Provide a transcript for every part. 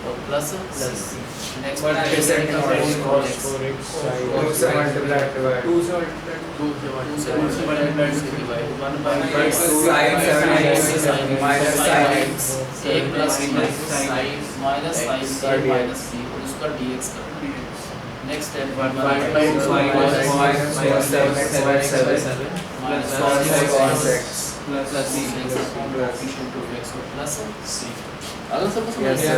और plus next उसका dx करना। नेक्स्ट स्टेप अगर सब समझ गया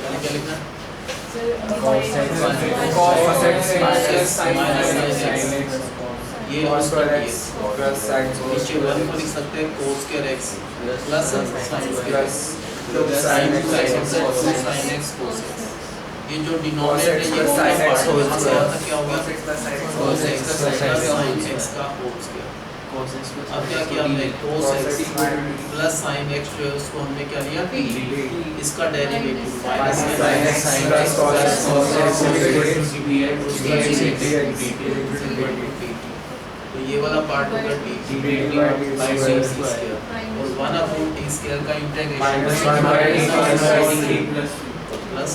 पहले क्या लिखना ये नीचे 1 को लिख सकते हैं cos square x plus sin x cos x। ये जो डिनोमिनेटर है ये sin x हो गया क्या हो गया cos x sin x का होल स्क्वायर। अब क्या किया हमने cos x plus sin x जो है उसको हमने क्या लिया t इसका derivative minus sin x cos x तो ये वाला पार्ट होगा t और 1/t स्क्वायर का integration plus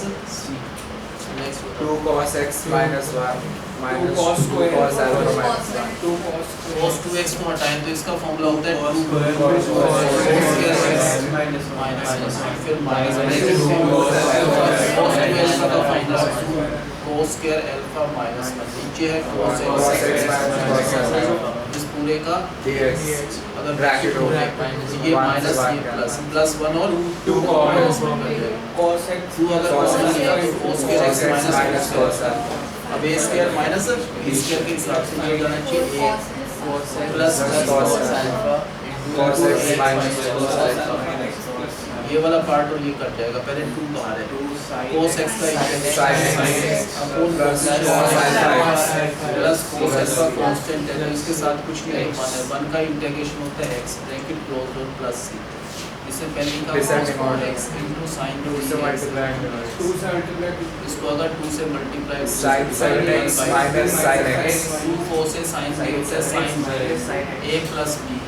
next 2 cos x minus 1 minus 2 cos alpha minus 1 cos 2x को हटाएं तो इसका फॉर्मूला होता है 2 फिर minus cos square alpha minus 1 नीचे है cos x इस पूरे का dx अगर ब्रैकेट हो ये माइनस ये प्लस 1 और 2 cos x 2 अगर cos square x minus cos अब a square minus b square के हिसाब से ये जाना चाहिए a plus cos alpha cos x minus cos alpha ये वाला पार्ट और ये कट जाएगा। पहले 2 बाहर है cos x का प्लस cos alpha कांस्टेंट है इसके साथ कुछ नहीं माना है 1 का इंटीग्रेशन होता है x ब्रैकेट क्लोज और प्लस c इससे पहले का cos x into sin 2 से मल्टीप्लाई इसको अगर 2 से multiply sin x minus sin x 2 4 से sin a plus b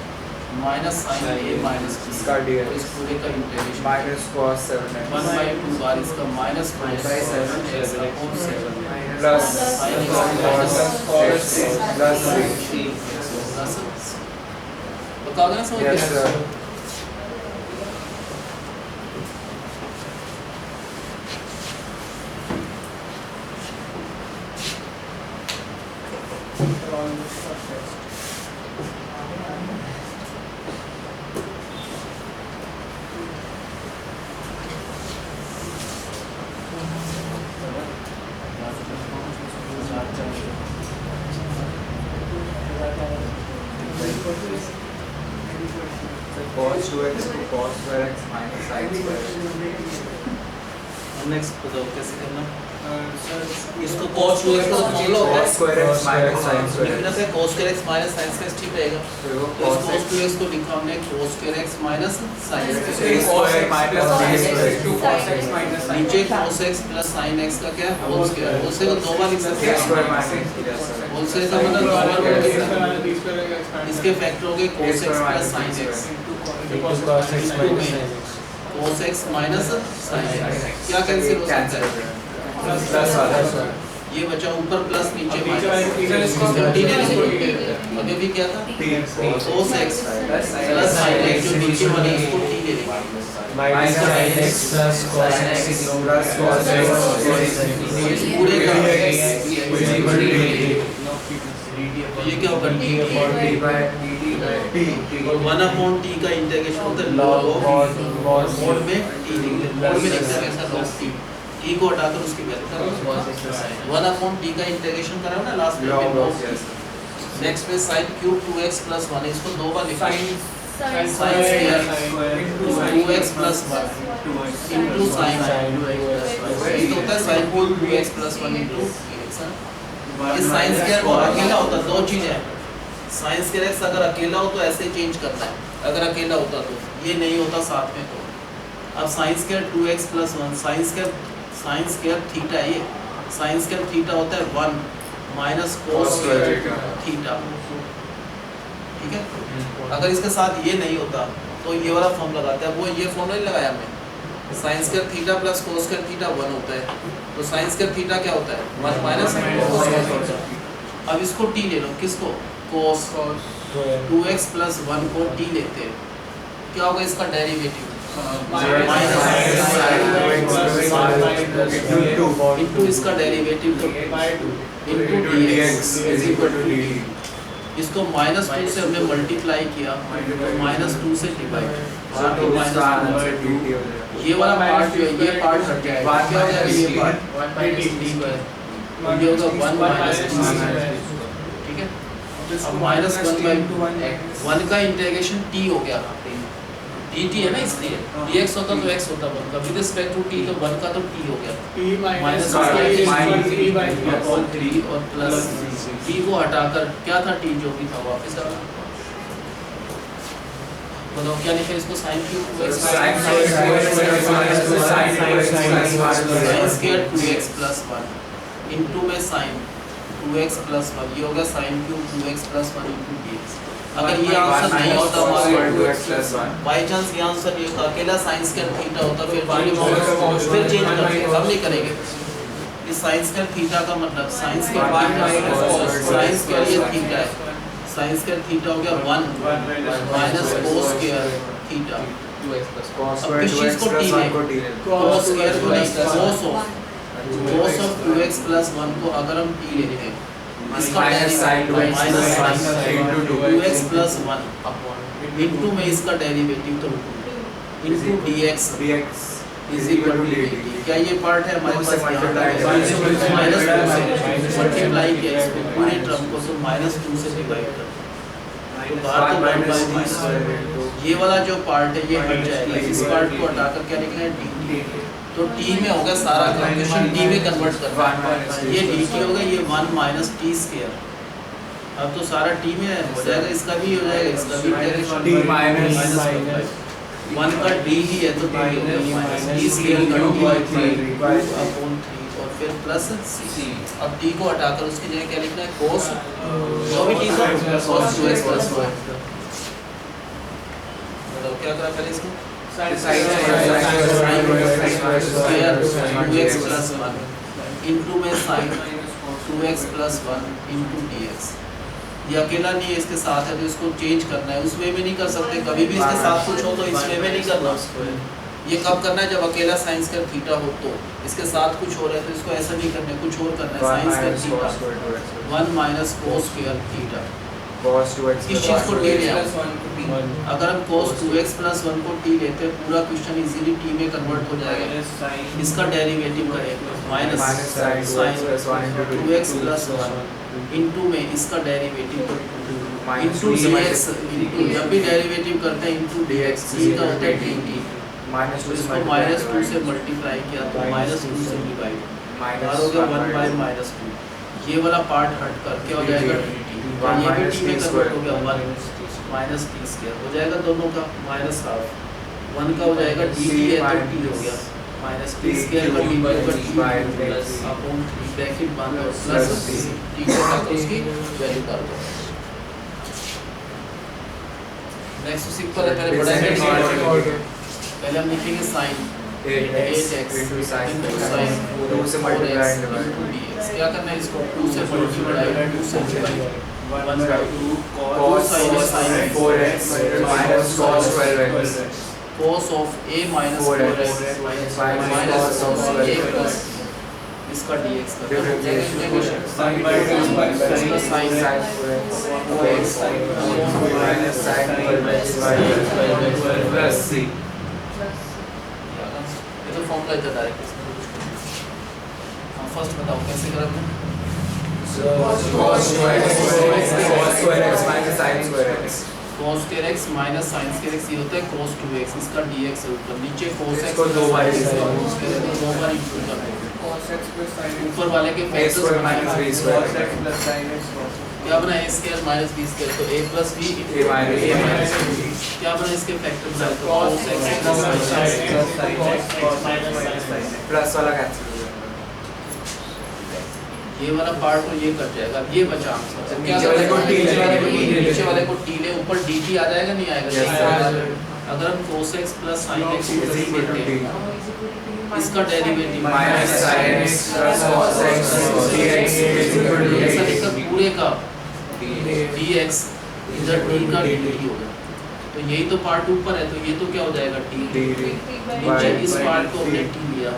minus sin a minus b इसका dx इस पूरे का इंटीग्रेशन minus cos 7x 1/2 बार इसका minus cos 7 plus sin cos x plus 3 बता देना समझ yes sir cos 2x to cos square x minus sin square next बताओ कैसे करना इसको cos 2x का फॉर्मूला होता है cos square x minus sin square लिखना है cos square x minus sin square ठीक रहेगा देखो तो cos cos x 2x को लिखा हमने cos square x minus sin square cos x minus sin square नीचे cos x plus sin x का क्या होल स्क्वायर होल से को दो बार लिख सकते x square हैं minus होल से का मतलब दो बार इसके फैक्टर हो गए cos x plus sin x cos x minus sin x क्या कैंसिल हो सकता है प्लस वाला ये बचा ऊपर प्लस नीचे माइनस अभी भी क्या था cos x plus sin x जो नीचे वाले इसको t ले लेंगे minus sin x plus cos x plus cos x इस पूरे का तो ये क्या होगा dt by t और 1/t का इंटीग्रेशन होता है log ऑफ मोड में t लिख सकते हैं ऐसा log t t को हटाकर उसकी वैल्यू करो 1/t का इंटीग्रेशन करा ना लास्ट में log नेक्स्ट में sin क्यूब 2x plus 1 इसको दो बार लिखा sin square 2x plus 1 into sin ये होता है sin cube 2x plus 1 into ये sin square को अकेला होता दो चीजें sin square x अगर अकेला हो तो ऐसे चेंज करना है अगर अकेला होता तो ये नहीं होता साथ में तो अब sin square 2x plus 1 sin square theta ये sin square थीटा होता है 1 minus cos square थीटा ठीक है। अगर इसके साथ ये नहीं होता तो ये वाला फॉर्म लगाता है, वो ये फॉर्म नहीं लगाया हमने, sine square theta plus cos square theta 1 होता है, तो साइन स्क्वायर थीटा क्या होता है 1 माइनस कोस स्क्वायर थीटा। अब इसको t ले लो, किसको, कोस 2x प्लस 1 को t लेते हैं, क्या होगा इसका डेरिवेटिव इनटू इसका derivative into dx is equal to dt। इसको -2 से हमने मल्टीप्लाई किया, -2 से डिवाइड, ये वाला पार्ट जो है ये पार्ट हट जाएगा, क्या हो जाएगा ये पार्ट 1 - d स्क्वायर, ये होगा 1 - d स्क्वायर, ठीक है। अब -1 का इंटीग्रेशन t हो गया, dt है ना, इसलिए dx होता तो x होता 1 का, विद रिस्पेक्ट टू t तो 1 का तो t हो गया -3 और प्लस t को हटाकर क्या था t जो भी था वापस आ गया। बताओ क्या लिखा इसको, sin cube 2x square 2x plus 1 into में sin 2x प्लस 1, ये हो गया sin cube 2x plus 1 into dx। अगर ये आंसर नहीं होता हमारा बाय चांस ये आंसर ये अकेला sin स्क्वायर थीटा होता फिर चेंज करते, हम नहीं करेंगे। इस sin स्क्वायर थीटा का मतलब sin स्क्वायर ये थीटा है, sin स्क्वायर थीटा हो गया 1 माइनस cos स्क्वायर थीटा। अब किस चीज को t में, cos स्क्वायर को नहीं, cos ऑफ 2x प्लस 1 को अगर हम t लेते हैं, इसका -2x प्लस 1 इनटू में इसका डेरिवेटिव तो into dx is equal to dt। क्या ये पार्ट है हमारे पास, -2 से मल्टीप्लाई किया इसको पूरे टर्म को, तो -2 से डिवाइड कर, तो बाहर तो 1/2 ये वाला जो पार्ट है ये हट जाएगा, इस पार्ट को हटाकर क्या लिखना है dt, तो t में होगा सारा कैलकुलेशन t में कन्वर्ट करना, ये dt होगा, ये 1 माइनस t स्क्वायर, अब तो सारा t में हो जाएगा, इसका भी हो जाएगा, इसका भी t माइनस 1 का d ही है तो t स्क्वायर का अपॉन 3 और फिर प्लस c। अब t को हटाकर उसकी जगह क्या लिखना है, cos जो भी t था cos 2x प्लस 1। बताओ क्या करा पहले इसको, sin 2x प्लस 1 इनटू में sin 2x plus 1 into dx। ये अकेला नहीं है, इसके साथ है तो इसको चेंज करना है, उस वे में नहीं कर सकते, कभी भी इसके साथ कुछ हो तो इस वे में नहीं करना। ये कब करना है, जब अकेला sin स्क्वायर थीटा हो, तो इसके साथ कुछ हो रहा है तो इसको ऐसा नहीं करना है, कुछ और करना है, sin square theta 1 minus cos square theta. इस चीज को t ले, अगर हम cos 2x प्लस 1 को t लेते हैं, पूरा क्वेश्चन इजीली t में कन्वर्ट हो जाएगा। इसका डेरिवेटिव करेंगे minus sin 2x plus 1 into में इसका डेरिवेटिव इनटू dx, जब भी डेरिवेटिव करते हैं इनटू dx, c का होता है dt, इसको -2 से मल्टीप्लाई किया तो -2 से डिवाइड, बाहर हो गया 1/-2, ये वाला पार्ट हट कर क्या हो जाएगा dt, और ये भी t में कन्वर्ट हो गया 1 माइनस t स्क्वायर हो जाएगा, दोनों का माइनस हाफ, 1 का हो जाएगा dt है तो t हो गया माइनस t स्क्वायर का dt होगा t प्लस अपॉन 3 ब्रैकेट बंद और प्लस t को हटाकर उसकी वैल्यू कर दो। नेक्स्ट सिंपल है, पहले बढ़ाएंगे, पहले हम लिखेंगे sin 8x into sin 2 से मल्टीप्लाई dx। क्या करना है, इसको 2 से मल्टीप्लाई 2 से divide 1/2 cos sin 4x minus cos 12x cos of a minus 4x minus cos a plus इसका dx का integration sin sin 4x minus sin 12x plus c। ये तो फॉर्मूला इधर डायरेक्ट, फर्स्ट बताओ कैसे करें हमने, cos square x minus sin square x ये होता है cos 2x, इसका dx है ऊपर, नीचे cos x को 2 बार इंटू करना है, cos x plus sin x ऊपर वाले के फैक्टर्स बनाएंगे, cos x plus sin x क्या बना a square minus b square, तो a प्लस b क्या बना इसके फैक्टर बनाए, तो cos x plus sin x plus वाला कैंसिल हो ये वाला पार्ट और ये कट जाएगा, ये बचा आंसर। तो क्या नीचे वाले को करेंगे? टी लेंगे। नीचे वाले को टी ले, ऊपर dt आ जाएगा नहीं आएगा? Yes, नहीं। sir. अगर हम cos x plus sin x को is नहीं equal to लेते t. हैं, इसका derivative Minus sin x plus cos x dx is equal to ऐसा t. लिखकर पूरे का dx इधर t का dt होगा। तो यही तो पार्ट ऊपर है, तो ये तो क्या हो जाएगा t। dt नीचे इस पार्ट को हमने t लिया,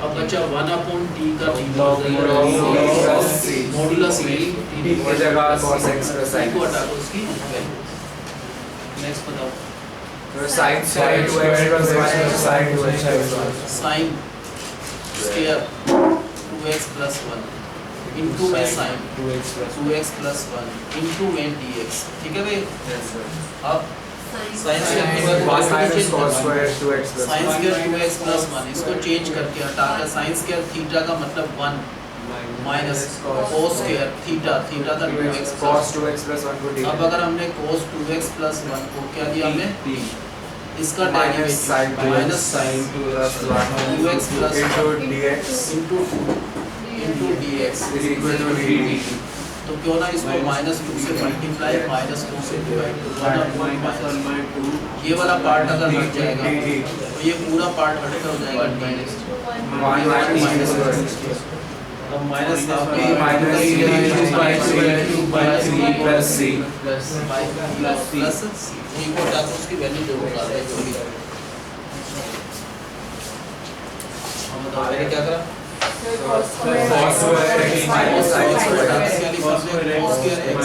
अब बचा 1/t का t Modulus c. Modulus t t की जगह cos x plus sin को x. हटा दो उसकी वैल्यू। नेक्स्ट बताओ। तो sin square 2x plus 1 into sin 2x plus 1. sin square 2x plus 1 into में sin 2x plus 1 इनटू में dx, ठीक है भाई। Yes, sir. अब sin स्क्वायर के बाद 1 minus चेंज cos करना square 2x plus sin 1. Square 2x plus 1 इसको चेंज करके हटाकर sin स्क्वायर थीटा का मतलब 1 minus cos square theta, theta का 2x cos 2x plus 1 को d. अब अगर हमने cos 2x plus 1 को क्या दिया हमने, इसका minus sin derivative minus sin plus 1 2x plus into dx into dx is equal to dt. तो क्यों ना इसको -2 से मल्टीप्लाई -2 से डिवाइड तो 1/2 ये वाला पार्ट अगर हट जाएगा तो ये पूरा पार्ट हटकर हो जाएगा d। 1 minus square. अब माइनस का b minus c by 3 plus c. Plus c को हटा कर उसकी वैल्यू जो होगा एक्चुअली। हम बताओ मैंने क्या करा, cos square x minus sin square x. cos square x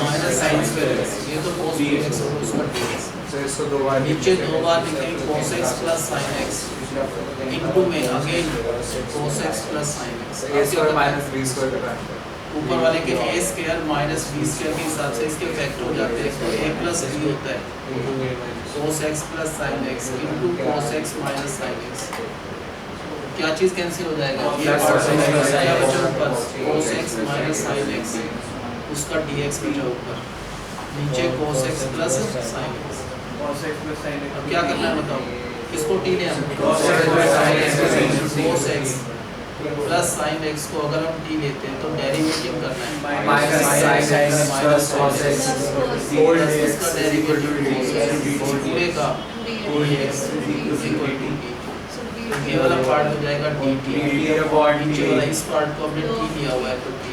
minus sin square x, ये तो cos square x और उसका dx। So इसको दो बार नीचे दो बार लिखेंगे cos x plus sin x into में again cos x plus sin x। a square minus b square का फैक्टर. ऊपर वाले के a square minus b square के हिसाब से इसके फैक्टर हो जाते हैं, तो a प्लस b होता है cos x plus sin x into cos x minus sin x। क्या चीज कैंसिल हो जाएगा, ये Plus cos x sin क्या x. बचा ऊपर cos x minus sin x, उसका dx बचा ऊपर, नीचे cos x plus sin x। cos x plus sin x. अब क्या करना है बताओ, किसको t ले हम Cos x plus sin x. cos x plus sin x को अगर हम t लेते हैं तो डेरिवेटिव करना है Minus sin x plus cos x whole plus dx इसका is equal to derivative dt. पूरे का dx is equal to dt। तो ये वाला पार्ट हो जाएगा dt, dt upon नीचे वाला t. इस पार्ट को हमने t लिया हुआ है तो t,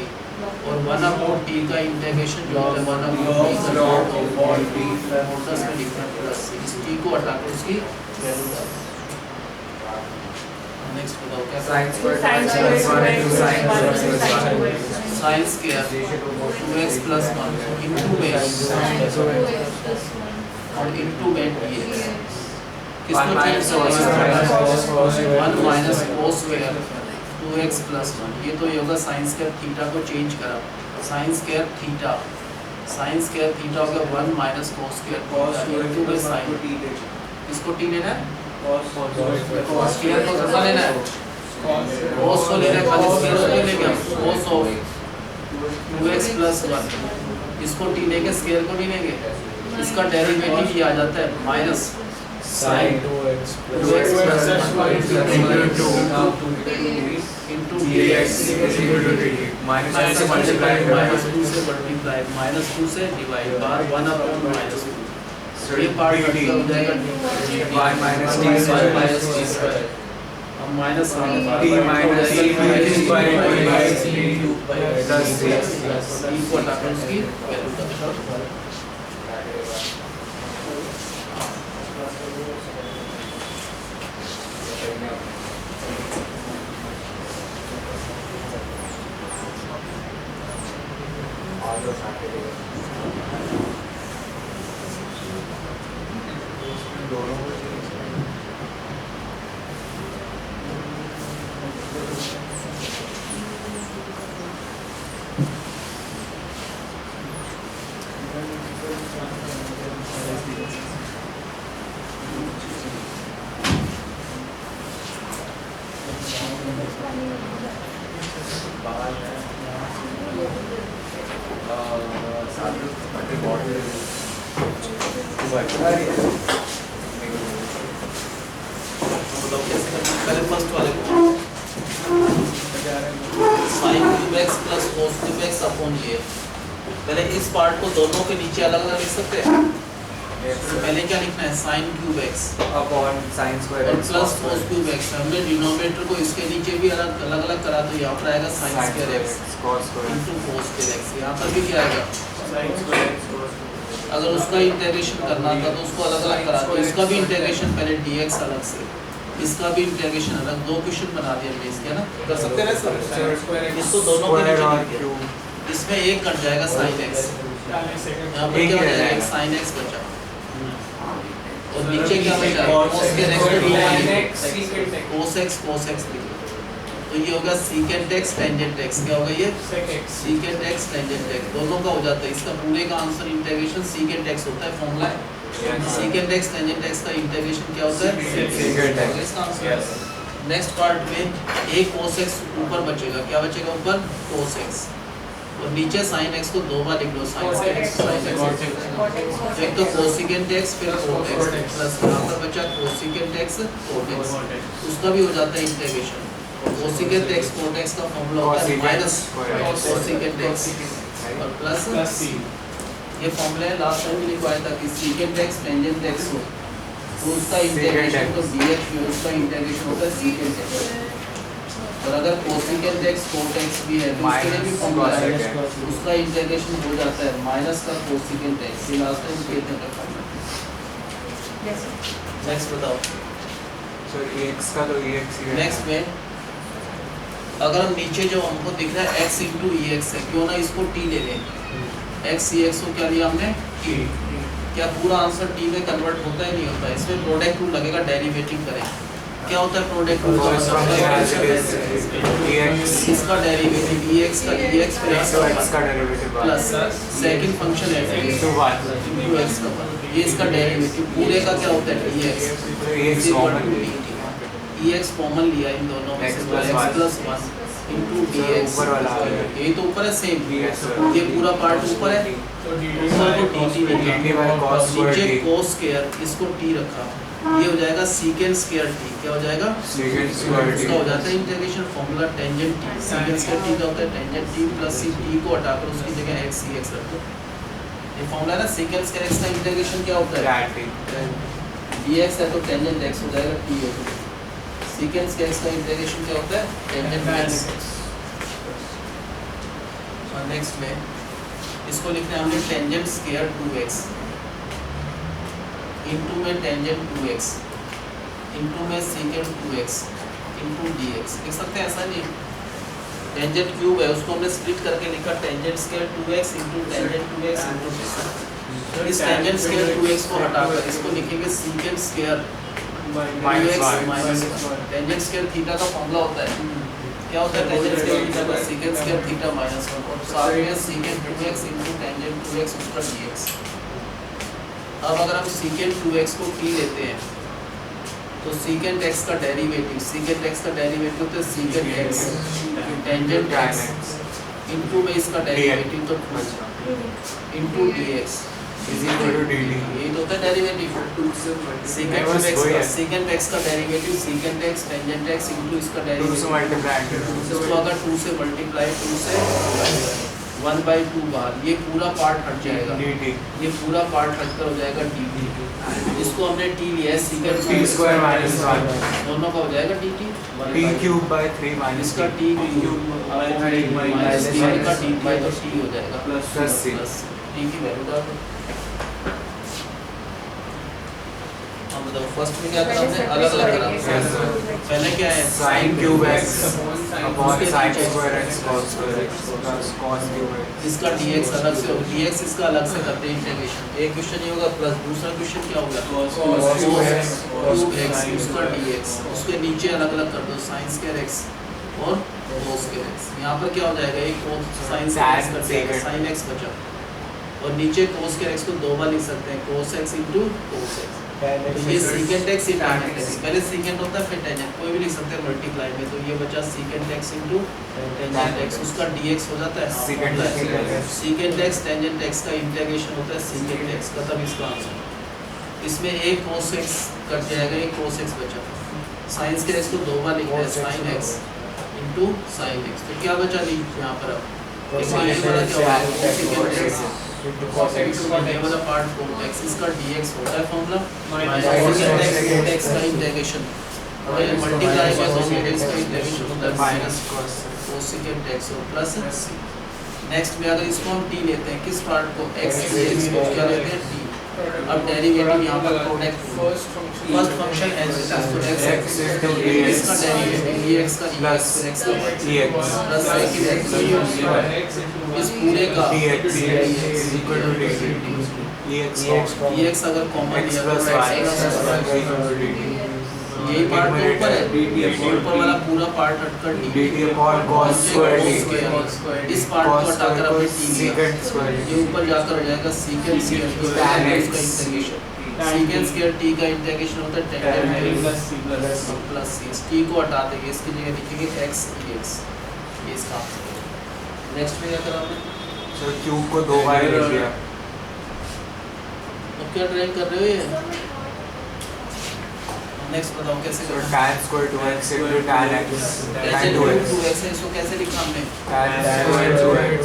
और 1/t का इंटीग्रेशन जो है 1/t का log upon t मॉडुलस में लिखना है प्लस इस t को हटाकर उसकी वैल्यू डाल। नेक्स्ट बताओ क्या Sin square 2x plus 1 into sin 2x plus 1. sin square 2x plus 1 into में और इनटू में dx। 1 minus cos square 1 minus cos square 2x plus 1, ये तो ये होगा sin स्क्वायर थीटा को चेंज करा, sin स्क्वायर थीटा हो गया 1 minus cos स्क्वायर इनटू में sin। इसको t लेना है, cos स्क्वायर को कितना लेना है, cos को लेना है, खाली स्क्वायर को नहीं लेंगे हम, cos ऑफ 2x plus 1, इसको t लेके स्क्वायर को नहीं लेंगे, इसका डेरिवेटिव ये आ जाता है minus sin 2x plus 1 into dx is equal to dt. Minus 2 से multiply minus 2 से मल्टीप्लाई माइनस 2 से डिवाइड बार 1/-2। So ये पार्ट dt हो जाएगा 1 minus t square minus t square, अब minus t minus t by 2 by 3 plus 6 t को हटाकर उसकी वैल्यू कर दो। पहले फर्स्ट वाले को sin cube x plus cos cube x upon ये। पहले इस पार्ट को दोनों के नीचे अलग अलग लिख सकते हैं। तो पहले क्या लिखना है, sin cube x upon sin square और x plus cos cube x। हमने डिनोमिनेटर को इसके नीचे भी अलग अलग करा, तो यहाँ पर आएगा sin square x cos square into cos square x। यहाँ पर भी क्या आएगा, अगर उसका इंटीग्रेशन करना था तो उसको अलग अलग करा, तो इसका भी इंटीग्रेशन पहले dx अलग से, इसका भी इंटीग्रेशन अलग। दो क्वेश्चन बना दिया हमने इसके, है ना, कर सकते हैं सर। इसको दोनों के नीचे लिख दिया। इसमें एक कट जाएगा sin x, यहाँ पर क्या हो जाएगा, sin x बचा, और नीचे क्या बचा, cos के x, cos x लिख दो। तो ये होगा secant x tangent x, क्या होगा ये secant x tangent x, दोनों का हो जाता है। इसका पूरे का आंसर इंटीग्रेशन secant x होता है, फॉर्मूला है secant x tangent x का इंटीग्रेशन क्या होता है, secant x इसका आंसर। नेक्स्ट पार्ट में एक cos x ऊपर बचेगा, क्या बचेगा ऊपर, cos x, और नीचे sin x को दो बार लिख लो, sin x एक तो cosecant x फिर cot x प्लस यहाँ पर बचा cosecant x cot x, उसका भी हो जाता है integration. cosecant x cot x का फॉर्मूला होता है माइनस cosecant x और प्लस ये फॉर्मूला है, लास्ट टाइम भी लिखवाया था कि secant x tangent x हो तो उसका इंटीग्रेशन तो dx में उसका इंटीग्रेशन होता है secant x, और अगर cosecant x cot x भी है तो उसके लिए भी फॉर्मूला है, उसका इंटीग्रेशन हो जाता है माइनस का cosecant x। ये लास्ट टाइम कहते थे फॉर्मूला। नेक्स्ट बताओ सर x का तो ex ही है। नेक्स्ट में अगर हम नीचे जो हमको दिख रहा है x इंटू ex है, क्यों ना इसको t ले लें, x ex को क्या लिया हमने t, क्या पूरा आंसर t में कन्वर्ट होता है नहीं होता है, इसमें प्रोडक्ट रूल लगेगा, डेरिवेटिव करें, क्या होता है प्रोडक्ट रूल, इसका डेरिवेटिव ex का ex x का डेरिवेटिव प्लस सेकंड फंक्शन है into 1 into x का 1, ये इसका डेरिवेटिव पूरे का क्या होता है dx, ex कॉमन लिया इन दोनों में से, तो x प्लस 1 इंटू dx, ऊपर वाला ये तो ऊपर है सेम, ये पूरा पार्ट ऊपर है, ऊपर को dt लिखा, नीचे cos स्क्वायर इसको t रखा, ये हो जाएगा secant स्क्वायर t, क्या हो जाएगा secant स्क्वायर इसका हो जाता है integration formula tangent t, secant square t का होता है tangent t plus c, t को हटाकर उसकी जगह x ex रख दो, ये फॉर्मूला है ना, secant स्क्वायर x का इंटीग्रेशन क्या होता है dx है तो टेंजेंट x हो जाएगा t हो जाएगा, secant स्क्वायर x का इंटीग्रेशन क्या होता है टेंजेंट x। और नेक्स्ट में इसको लिखना है हमने टेंजेंट स्क्वायर 2x इनटू में टेंजेंट 2x इनटू में secant 2x इनटू dx, लिख सकते हैं ऐसा नहीं, टेंजेंट क्यूब है उसको हमने स्प्लिट करके लिखा tangent square 2x into tangent 2x into इस टेंजेंट स्क्वायर 2x को हटाकर इसको लिखेंगे secant square 2x minus tangent square theta का फॉर्मूला होता है, क्या होता है टेंजेंट स्क्वायर थीटा का secant स्क्वायर थीटा माइनस 1 और साथ में secant 2x into tangent 2x उसका dx। अब अगर हम secant 2x को t लेते हैं तो secant x का डेरिवेटिव, secant x का डेरिवेटिव होता है secant x tangent x into में इसका डेरिवेटिव तो into dx is equal to dt, ये तो होता है डेरिवेटिव, secant x का derivative secant x tangent x into इसका 2 से डेरिवेटिव, मल्टीप्लाई इसको अगर 2 से मल्टीप्लाई 2 से 1/2 बार, ये पूरा पार्ट हट जाएगा, dt, ये पूरा पार्ट हटकर हो जाएगा dt, इसको हमने t लिया है secant t स्क्वायर माइनस 1 दोनों का हो जाएगा dt, t cube by 3 minus इसका t क्यूब माइनस का t बाय तो t हो जाएगा प्लस c, t की वैल्यू डाल दो। हम बताओ फर्स्ट में क्या करा हमने, अलग अलग करा, पहले क्या है sin cube x upon sin square x cos square x plus cos cube x, इसका dx अलग से होगा, dx इसका अलग से करते हैं इंटीग्रेशन, एक क्वेश्चन ये होगा प्लस दूसरा क्वेश्चन क्या होगा cos क्यूब x उसका dx, उसके नीचे अलग अलग कर दो sin स्क्वायर x और cos स्क्वायर x, यहाँ पर क्या हो जाएगा एक sin स्क्वायर x कट जाएगा, sin x बचा, और नीचे cos स्क्वायर x को दो बार लिख सकते हैं cos x into cos x, तो ये secant x into tangent x, पहले secant होता है फिर tangent, कोई भी लिख सकते हैं मल्टीप्लाई में, तो ये बचा secant x into tangent x, उसका dx हो जाता है secant x tangent x का इंटीग्रेशन होता है secant x का, तब इसका आंसर। इसमें एक cos x कट जाएगा, एक cos x बचा, sin के x को दो बार लिखते हैं sin x into sine x. तो क्या बचा ली यहाँ पर अब एक ये वाला क्या होगा कोसेकेंट एक्स, ये वाला पार्ट कोट एक्स, इसका dx होता है formula cosecant x cot x का इंटीग्रेशन, और ये मल्टीप्लाई बाय दोनों इसका इंटीग्रेशन होता है माइनस कोसेकेंट एक्स और प्लस। नेक्स्ट में अगर इसको हम t लेते हैं, किस पार्ट को x dx को क्या लेते हैं t। अब डेरिवेटिव यहाँ पर प्रोडक्ट फर्स्ट फंक्शन x इसका डेरिवेटिव dx का dx x का प्लस इस पूरे का dx अगर कॉमन लिया तो यही पार्ट के ऊपर है, ऊपर वाला पूरा पार्ट हटकर dt अपॉन cos स्क्वायर, इस पार्ट को हटाकर अपने t ये ऊपर जाकर हो जाएगा secant स्क्वायर उसका इंटीग्रेशन, secant स्क्वायर t का इंटीग्रेशन होता है tan प्लस c, t को हटा देंगे, इसकी जगह लिखेंगे x dx, ये इसका आंसर। नेक्स्ट में क्या करा आपने सर क्यूब को दो बार लिख दिया। अब क्या ड्राइव कर रहे हो ये नेक्स्ट बताओ कैसे So करना tan square 2x into tan x ऐसे tan 2x 2x है, इसको कैसे लिखा हमने tan square 2x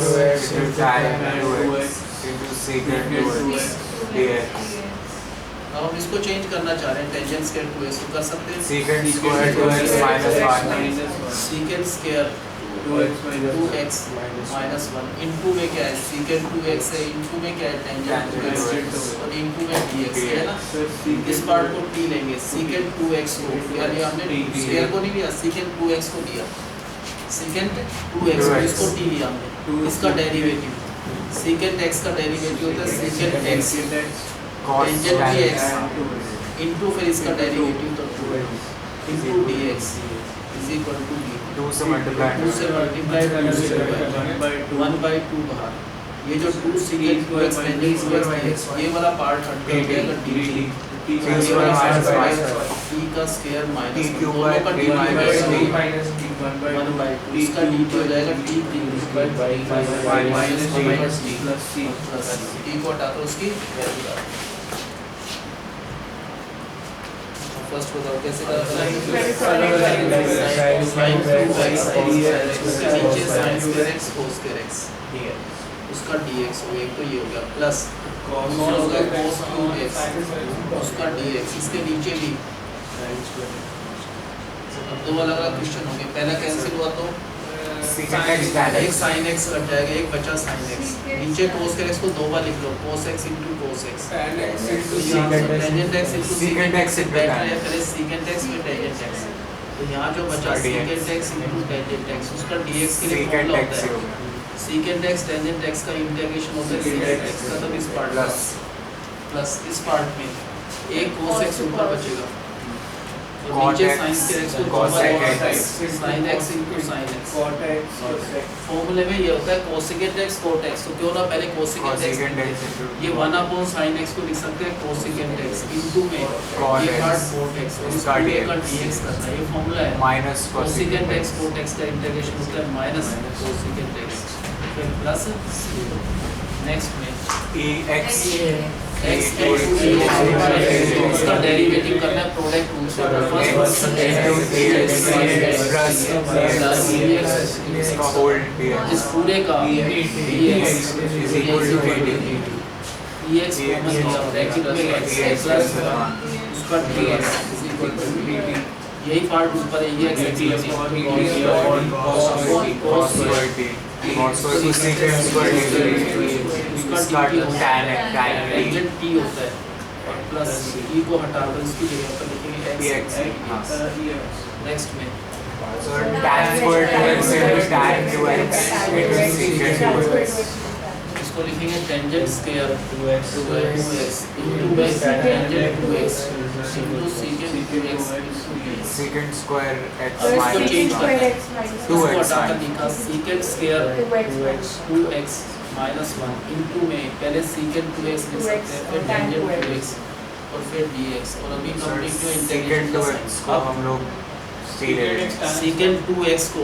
into tan 2x into secant 2x dx। अब हम इसको चेंज करना चाह रहे हैं, टेंजेंट स्क्वायर 2x को कर सकते हैं secant square 2x minus 1 secant square 2x minus 1 into में क्या है secant 2x है, इनटू में क्या है टेंजेंट 2x और इनटू में dx है ना। इस पार्ट को t लेंगे, secant 2x को यानी हमने स्क्वायर को नहीं लिया, secant 2x को लिया, secant 2x को इसको t लिया हमने, इसका डेरिवेटिव secant x का डेरिवेटिव होता है secant x tangent dx into फिर इसका डेरिवेटिव तो 2 into dx is equal to 2 से मल्टीप्लाई 2 से मल्टीप्लाई 1 by 2 बाहर, ये जो 2 secant 2x tangent 2x dx ये वाला पार्ट हट कर जाएगा dt t का स्क्वायर माइनस दोनों का dt माइनस 1 by 2 इसका dt हो जाएगा t minus t plus t को हटाकर उसकी वैल्यू डाल। फर्स्ट बताओ कैसे करना है sin 2x उसके नीचे sin square x cos square x उसका dx हो गया, एक तो ये हो गया प्लस दूसरा होगा cos cube x उसका dx, इसके नीचे भी अब दो अलग अलग क्वेश्चन होंगे, पहला कैंसिल हुआ तो secant x tan एक x sin x कट जाएगा, एक बचा sin x, नीचे cos square x को दो बार लिख लो cos x into cos x tangent x into secant x से बेटर है पहले secant x फिर tangent x, तो यहाँ जो बचा secant x into tangent x उसका dx के लिए फॉर्मूला होता है secant x tangent x का इंटीग्रेशन होता है secant x का, तब इस पार्ट प्लस इस पार्ट में एक cos x ऊपर बचेगा और नीचे sin square x को cos sin x into sin x फॉर्मूले में ये होता है cosecant x cot x, तो क्यों ना पहले cosecant x ये 1 upon sin x को लिख सकते हैं cosecant x इनटू में ये पार्ट cot x और इसका dx करना है, ये फॉर्मूला है minus cosecant x cot x का इंटीग्रेशन होता है माइनस cosecant x फिर प्लस नेक्स्ट में x x इसका डेरिवेटिव करना है प्रोडक्ट रूल से, इसका होल dx इस पूरे का dx is equal to dt dx common लिया ब्रैकेट में x प्लस उसका dx is equal to dt, यही पार्ट ऊपर है ये x cos also secant square उसका tan टेंजेंट t होता है और प्लस e को हटाकर इसकी जगह पर लिखेंगे x नेक्स्ट में so tan square 2x into tan 2x into secant 2x इसको लिखेंगे tangent square 2x into base tangent 2x into secant 2x secant square x इसको minus चेंज करना है, 2x इसको हटाकर लिखा secant square 2x minus 1 into में पहले secant 2x लिख सकते हैं फिर टेंजेंट 2x और फिर dx और अभी कंप्लीट जो secant इंटीग्रेशन 2x को हम लोग c ले लेंगे secant 2x को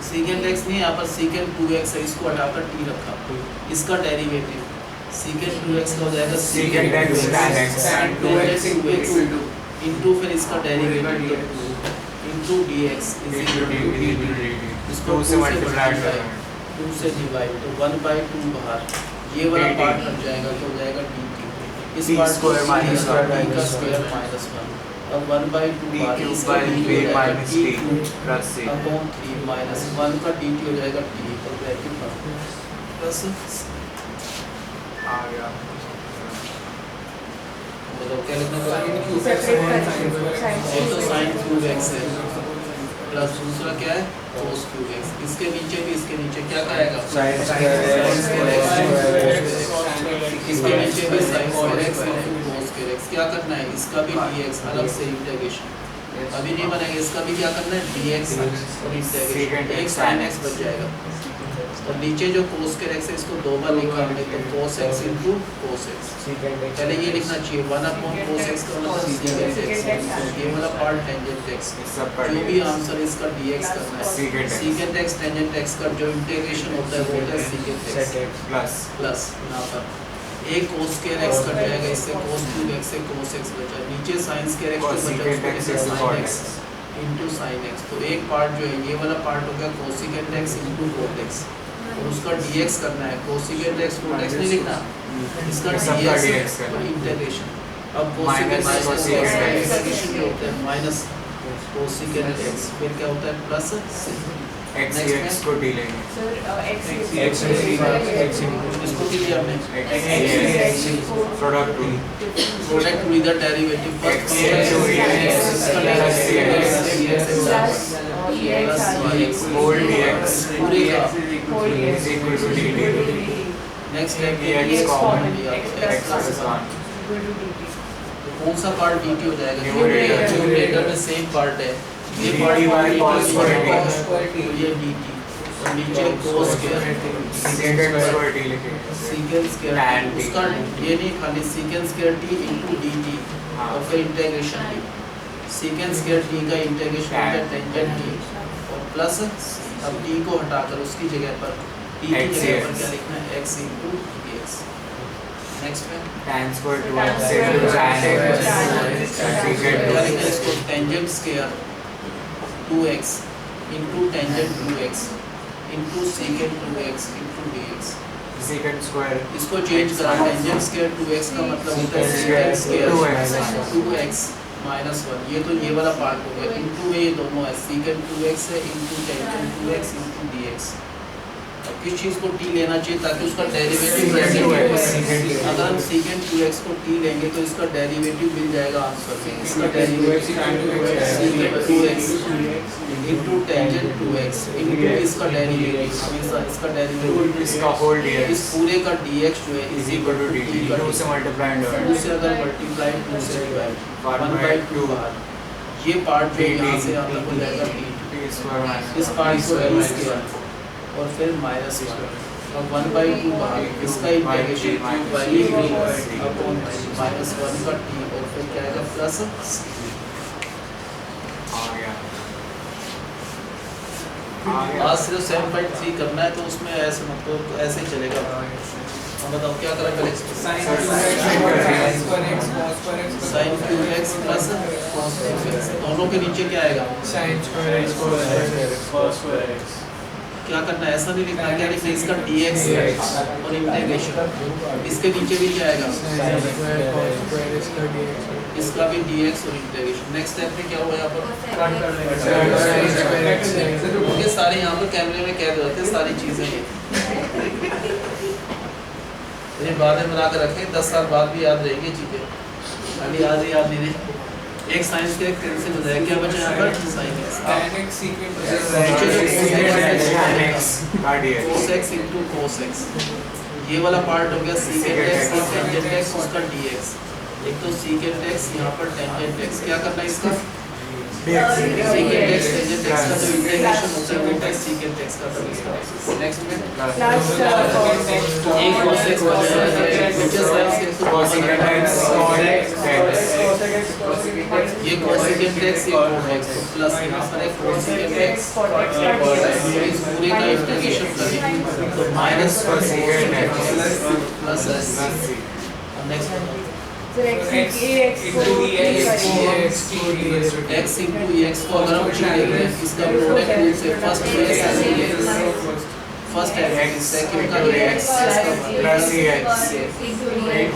secant x नहीं यहाँ पर secant 2x है, इसको हटाकर t रखा, इसका डेरिवेटिव secant 2x का हो जाएगा secant x tan x tan 2x into फिर इसका derivative into d x is equal to d t. इसको 2 से मल्टीप्लाई करना 2 से डिवाइड तो 1/2 बाहर ये वाला पार्ट बन जाएगा तो हो जाएगा डी टी। इस T पार्ट square minus का 1 स्क्वायर माइनस 1 अब 1/2 d बाहर cube इसका by dt हो 3 जाएगा minus t t2 plus c upon 3 minus 1 का dt हो जाएगा t और ब्रैकेट में प्लस आ गया मतलब क्या लिखना Sin पड़ेगा cube x Separate ये तो sin sin क्यूब x है प्लस दूसरा क्या है cos क्यूब x इसके नीचे भी इसके नीचे क्या आएगा Sin square x इसके नीचे भी sin square square x और फिर cos square x क्या करना है इसका भी dx अलग से इंटीग्रेशन अभी नहीं बनेगा इसका भी क्या करना है dx और इंटीग्रेशन एक sin x बच जाएगा और नीचे जो cos square x है इसको दो बार लिखा हमने तो cos x into cos x पहले ये लिखना चाहिए 1/cos x का मतलब secant x ये वाला पार्ट tangent x सब पढ़ जो भी लिया आंसर इसका dx करना है Secant x. secant x tangent x का जो इंटीग्रेशन होता है वो होता है secant x प्लस प्लस यहाँ पर एक cos square x कट जाएगा इससे cos cube x से cos x बचा नीचे sin square x Cos जो बचा secant उसको x लिखा into sin cot x into sin x तो एक पार्ट जो है ये वाला पार्ट हो गया cosecant x into cot x और उसका dx करना है cosecant x cot x नहीं लिखना इसका सबका dx dx करना और इंटीग्रेशन अब Minus cosecant x cosecant x. Integration क्या होता है माइनस cosecant x फिर क्या होता है प्लस x Next x को d लेंगे इसको भी लिया हमने x product to product to इधर derivative x into x whole dx पूरे का is equal to dt next step dx common लिया x plus 1 तो कौन सा पार्ट dt हो जाएगा Numerator. न्यूमरेटर में सेम पार्ट है ये dt part by cos square t. ये dt और नीचे cos square secant square t लिखेंगे secant स्क्वायर Tan t. उसका ये नहीं खाली secant square t into dt हाँ। और फिर integration t secant square t का इंटीग्रेशन होता है टेंजेंट t और प्लस अब t को हटाकर उसकी जगह पर t की X जगह पर dx. क्या लिखना है x into dx नेक्स्ट में tan square 2x into tan x secant क्या लिखना है 2x इसको tangent square 2x into tangent 2x into secant 2x into dx secant square इसको चेंज करा टेंजेंट स्क्वायर 2x का मतलब होता है secant स्क्वायर 2x minus 1 ये तो ये वाला पार्ट हो गया into में ये दोनों है secant 2x है into tangent 2x into dx अब किस चीज को t लेना चाहिए ताकि उसका डेरिवेटिव ब्रैकेट में अगर हम secant 2x को t लेंगे तो इसका डेरिवेटिव मिल जाएगा आंसर में इसका derivative secant 2x into tangent 2x into इसका डेरिवेटिव हमेशा इसका डेरिवेटिव इसका whole इस dx पूरे का dx जो है is equal to dt 2 से multiply and 2 divide से अगर मल्टीप्लाई 2 से डिवाइड 1/2 बाहर ये पार्ट जो dt यहाँ से यहाँ तक हो जाएगा t t square minus इस पार्ट को यूज किया और फिर माइनस 1 और 1/2 बाहर इसका इंटीग्रेशन अपॉन माइनस 1 का t और फिर क्या आएगा प्लस आ गया आज सिर्फ 7.3 करना है तो उसमें ऐसे मतलब ऐसे ही चलेगा हम बताओ क्या करा पहले Sin sin cube x plus cos cube x दोनों के नीचे क्या आएगा क्या करना है ऐसा नहीं लिखना क्या लिखना है इसका dx और इंटीग्रेशन इसके नीचे भी क्या आएगा इसका भी dx और इंटीग्रेशन नेक्स्ट स्टेप में क्या हुआ यहाँ पर ये सारे यहाँ पर कैमरे में कैद होते हैं सारी चीजें ये बाद में बना कर रखें 10 साल बाद भी याद रहेंगी चीजें अभी आज ही याद नहीं रहे एक साइंस के एक कैंसिल हो जाएगा क्या बचा यहाँ पर sign x cos x into cos x ये वाला पार्ट हो गया secant x और tangent x उसका dx एक तो secant x यहाँ पर tangent x क्या करना है इसका secant x tangent x का जो इंटीग्रेशन होता है वो होता है secant x का तो इसका नेक्स्ट में एक cos x बचा है नीचे sin x तो cosecant x cot x ये cosecant x ये cot x प्लस यहाँ पर है cosecant x इस पूरे का इंटीग्रेशन करेंगे तो minus cosecant x plus plus c next x into ex को अगर हम लिखेंगे इसका प्रोडक्ट रूल से फर्स्ट x सेकंड का x plus ex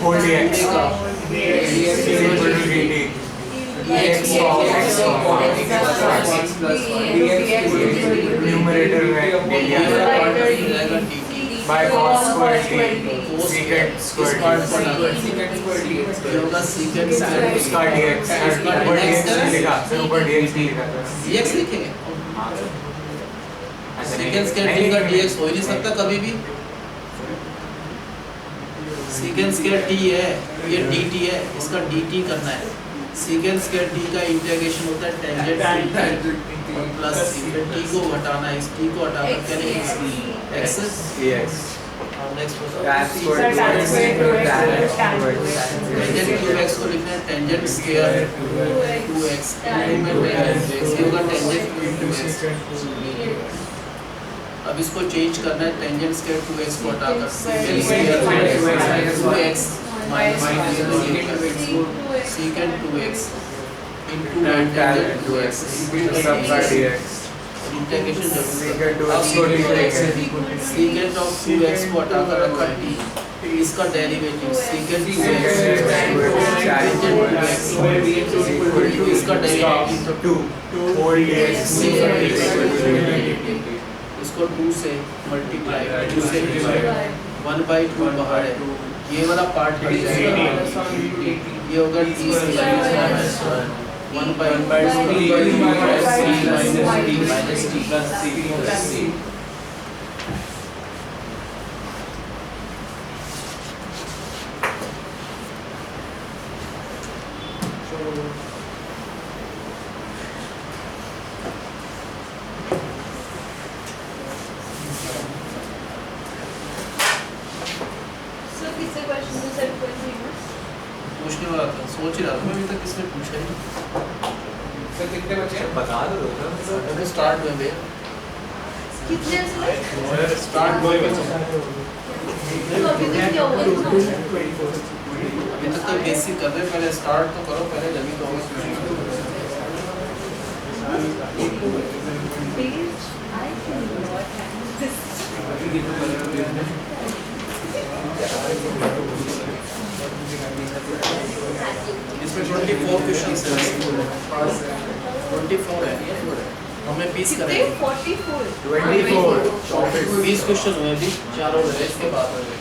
whole dx numerator में by cos square t secant square t होगा secant square उसका dx ऊपर dx नहीं लिखा सर ऊपर dx नहीं लिखा dx लिखेंगे secant square t का dx हो ही नहीं सकता कभी भी secant square t है ये dt है इसका dt करना है secant square t का इंटीग्रेशन होता है tangent प्लस t को हटाना है इस t को हटा कर क्या लिखेंगे x dx next tan square tangent 2x को लिखना है tangent square 2x में ये होगा tangent 2x अब इसको चेंज करना है tangent square 2x को हटाकर secant square 2x secant 2x into tangent 2x सब का dx इंटीग्रेशन secant 2x को लिखेंगे secant of 2x को हटाकर रखा है t इसका डेरिवेटिव secant 2x इसका डेरिवेटिव 2 whole dx इसको 2 से मल्टीप्लाई 2 से डिवाइड 1/2 बाहर है ये वाला पार्ट ये होगा t minus 1/2 पूछने वाला था सोच ही रहा था मैं अभी तक किसने पूछा ही सर कितने बचे हैं? बता दो अभी स्टार्ट में भैया स्टार्ट में अभी तक तो बेसिक कर रहे पहले स्टार्ट तो करो पहले जब तो इसमें 24 क्वेश्चंस हैं 24 है हमें 20 करेंगे 20 क्वेश्चन हुए अभी 4 हो गए इसके बाद हो गए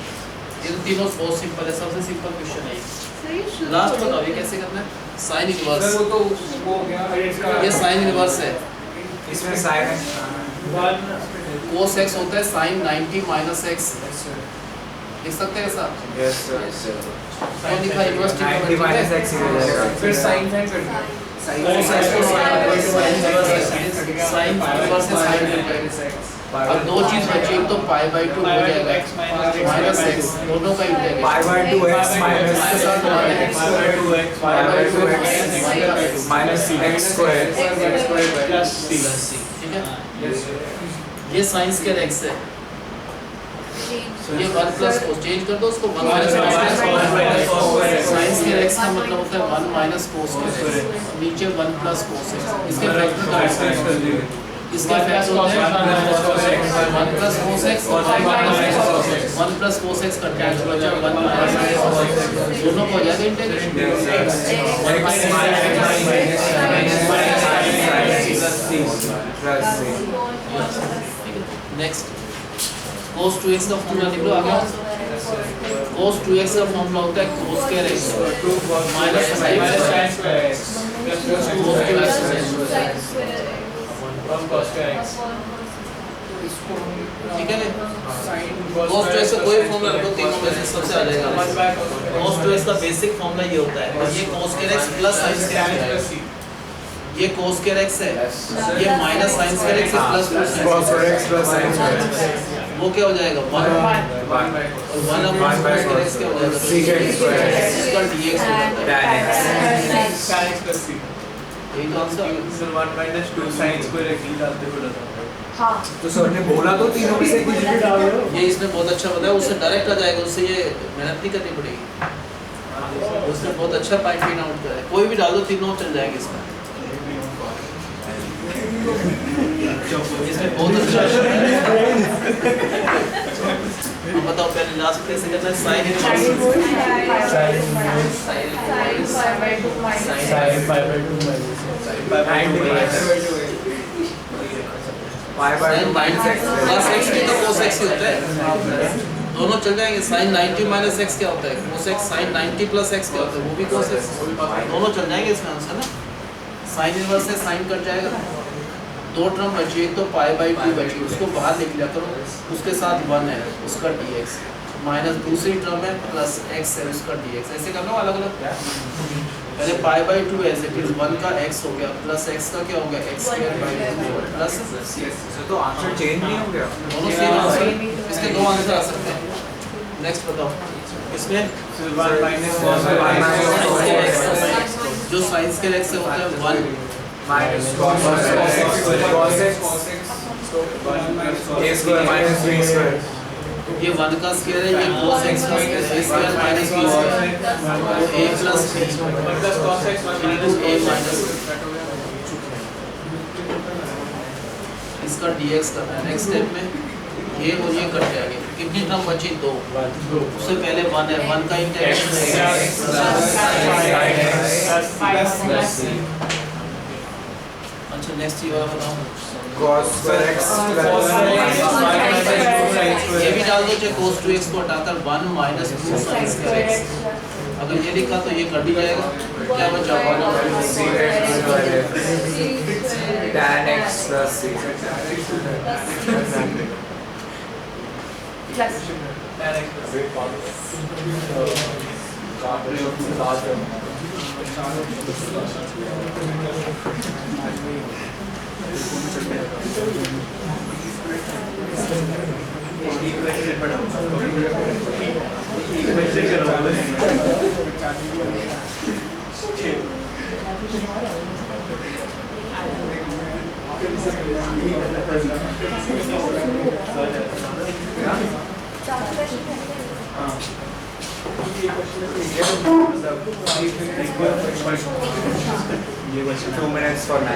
ये तो तीनों बहुत सिंपल है सबसे सिंपल क्वेश्चन है लास्ट बताओ ये कैसे करना है साइन इनवर्स सर वो तो वो हो गया इसका ये साइन इनवर्स है इसमें sin है cos x होता है sin 90 माइनस x लिख सकते हैं ऐसा yes sir तो लिखा इनवर्स 90 minus x ही हो जाएगा फिर साइन साइन कर दिया sin इनवर्स है sin अब दो चीज बची एक तो पाई बाय 2 हो जाएगा माइनस x दोनों का integration pi by 2x minus minus x square ठीक है ये साइंस के x है ये 1 प्लस को चेंज कर दो उसको 1 माइनस साइंस के x का मतलब होता है 1 माइनस cos x नीचे 1 प्लस cos x इसके फैक्टर इसका फैक्टर होता है 1 प्लस cos x और 1 प्लस cos x का कैंसिल हो जाएगा 1 माइनस दोनों को हो जाएगा इंटीग्रेशन नेक्स्ट cos 2x का फॉर्मूला लिख लो आगे cos 2x का फॉर्मूला होता है cos square x minus sin square x ठीक है cos 2x का कोई फॉर्मूला रखो तीनों में से सबसे आ जाएगा cos 2x का बेसिक फॉर्मूला ये होता है ये cos square x plus sin square x ये cos square x है ये minus sin square x plus cos square x plus sin square x वो क्या हो जाएगा 1 और 1 अपॉन cos square x क्या हो जाएगा secant square x इसका dx हो जाता है tan x sin x plus c यही तो answer sir 1 minus 2 sin square x निकालते हुए लगा तो सर ने बोला तो तीनों में से कुछ भी डाल दो ये इसने बहुत अच्छा बताया उससे डायरेक्ट आ जाएगा उससे ये मेहनत नहीं करनी पड़ेगी आपने बहुत अच्छा पाइपिंग आउट करा है, कोई भी डाल दो तीनों चल जाएंगे इसमें। इसमें बहुत अच्छा अब बताओ पहले लास्ट कैसे करना है, साइन इनवर्स प्लस एक्स भी तो cos x ही होता है, दोनों चल जाएंगे। साइन 90 माइनस एक्स क्या होता है, cos x। Sine 90 plus x क्या होता है, वो भी cos x, दोनों चल जाएंगे इसमें आंसर ना। साइन इनवर्स से साइन कट जाएगा, दो टर्म बची, एक तो पाई बाई 2 बची, उसको बाहर लिख लिया करो, उसके साथ 1 है उसका dx, माइनस दूसरी टर्म है प्लस x है उसका dx। ऐसे कर लो अलग अलग, पहले पाई बाई 2 ऐसे, फिर 1 का x हो गया प्लस x का क्या हो गया x स्क्वायर बाई 2 प्लस, तो आंसर चेंज नहीं हो गया। दोनों सेम आंसर, इसके दो आंसर आ सकते हैं। नेक्स्ट बताओ इसमें जो साइंस के x से होता है 1 minus cos x a square minus b square, ये 1 का स्क्वायर है, ये cos x का स्क्वायर है, स्क्वायर माइनस b स्क्वायर, तो a plus b into a minus, इसका dx करना है। नेक्स्ट स्टेप में ये और ये कट जाएंगे, कितनी टर्म बची, 2, उससे पहले 1 है, 1 का इंटीग्रेशन अच्छा। नेक्स्ट ये वाला बताओ, cos square x ये भी डाल दो, चाहे cos 2x को हटाकर 1 माइनस 2 sin square x, अगर ये लिखा तो ये कट ही जाएगा, क्या बचा tan x plus c ये 2 minutes for 9.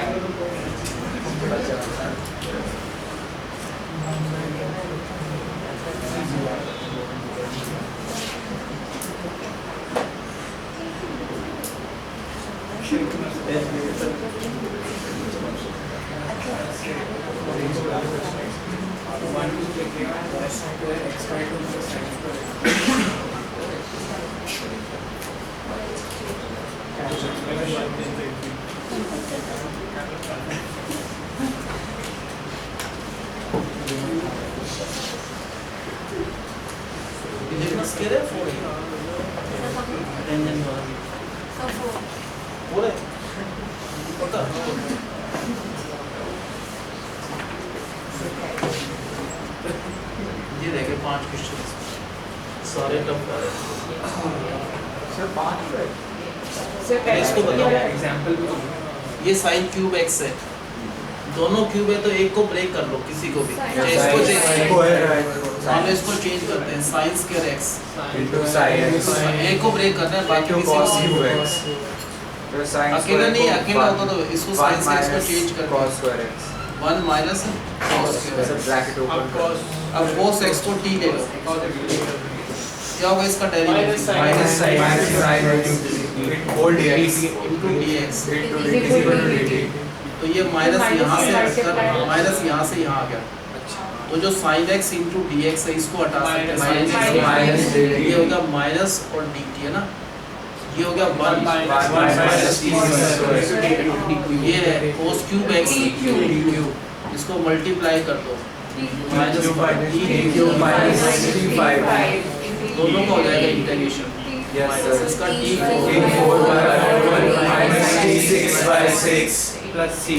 स्क्वायर है 4 टेंजेंट वाला पूरे पक्का। ये देखे 5 क्वेश्चन सारे टफ कर रहे सर 5 हैं। इसको बताओ, एग्जांपल भी तो ये साइन क्यूब एक्स है, दोनों क्यूब है तो एक को ब्रेक कर लो, किसी को भी, चाहे इसको चेंज हम इसको चेंज करते हैं, sine square x into sin x एक को ब्रेक करना है, बाकी into किसी cos को cube x तो sin अकेला नहीं, square अकेला होता तो इसको साइन से इसको चेंज कर cos square x 1 minus cos ऐसे स्क्वायर। ब्रैकेट ओपन कर अब cos x को t ले लो, क्या होगा इसका derivative minus sin x whole dx into dx, into dt तो ये माइनस यहाँ से हटकर माइनस यहाँ से यहाँ आ गया, तो जो sin x into dx है इसको हटा सकते हैं, sin x minus ये होगा माइनस और dt है ना, ये हो गया 1 minus t ये है cos क्यूब x क्यूब, इसको मल्टीप्लाई कर दो माइनस minus 95 दोनों का हो जाएगा इंटीग्रेशन, yes sir इसका t minus t6 by 6 plus C